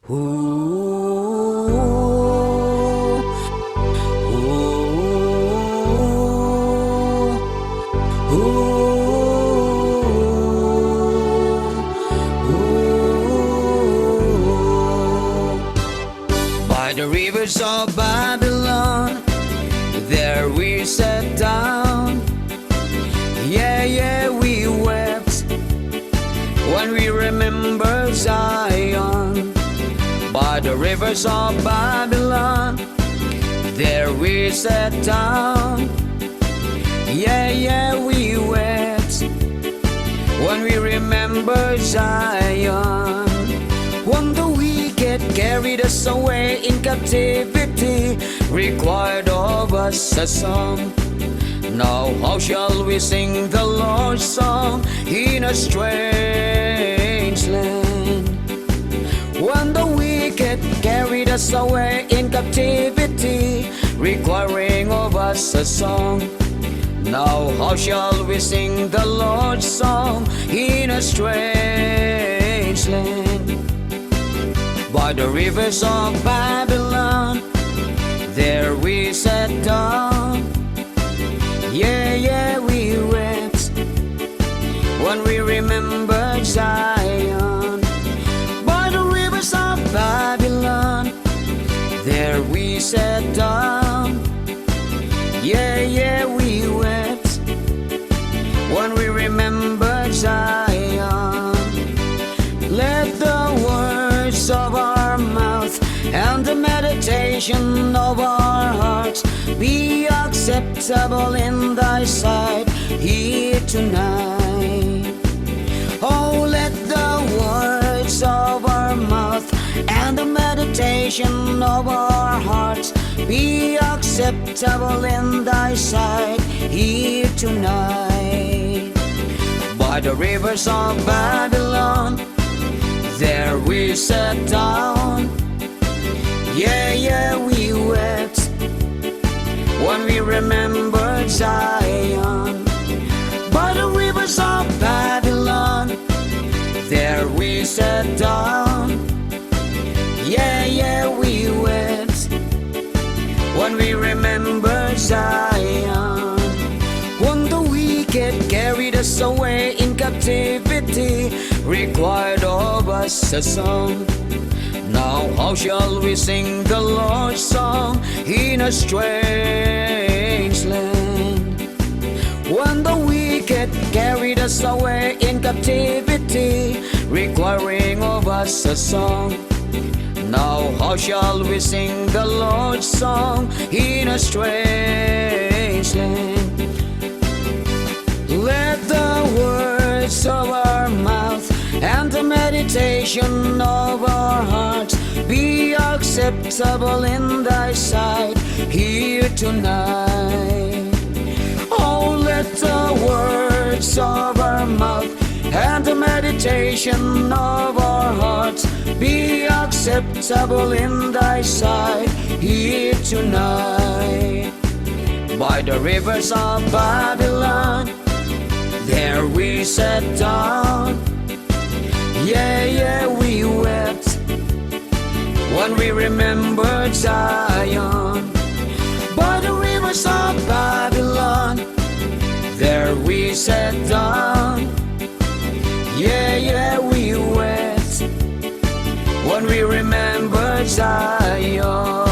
Ooh, ooh, ooh. By the rivers of Babylon, there we sat down. Yeah, yeah, we wept when we remembered Zion. By the rivers of Babylon, there we sat down. Yeah, yeah, we wept when we remembered Zion. When the wicked carried us away in captivity, required of us a song. Now how shall we sing the Lord's song in a strange land? When the wicked carried us away in captivity, requiring of us a song. Now how shall we sing the Lord's song in a strange land? By the rivers of Babylon, there we sat down. Yeah, yeah, we wept when we remembered Zion. By the rivers of Babylon, there we sat down. Yeah, yeah, we wept when we remembered Zion. Let the words of our mouth and the meditation of our hearts be acceptable in thy sight here tonight. Oh, let the words of our mouth and the meditation of our hearts be acceptable in thy sight here tonight. By the rivers of Babylon, there we sat down. Yeah, yeah, we wept when we remembered Zion. By the rivers of Babylon, there we sat down. Yeah, yeah, we wept when we remembered Zion. When the wicked carried us away in captivity, required of us a song. Now how shall we sing the Lord's song in a strange land? When the wicked carried us away in captivity, requiring of us a song. Now how shall we sing the Lord's song in a strange land? Let the words of our mouth and the meditation of our hearts be acceptable in thy sight here tonight. Oh, let the words of our mouth and the meditation of our hearts be acceptable in thy sight here tonight. By the rivers of Babylon, there we sat down. Yeah, yeah, we wept when we remembered Zion. By the rivers of Babylon, there we sat down. Yeah, yeah, we wept when we remembered Zion.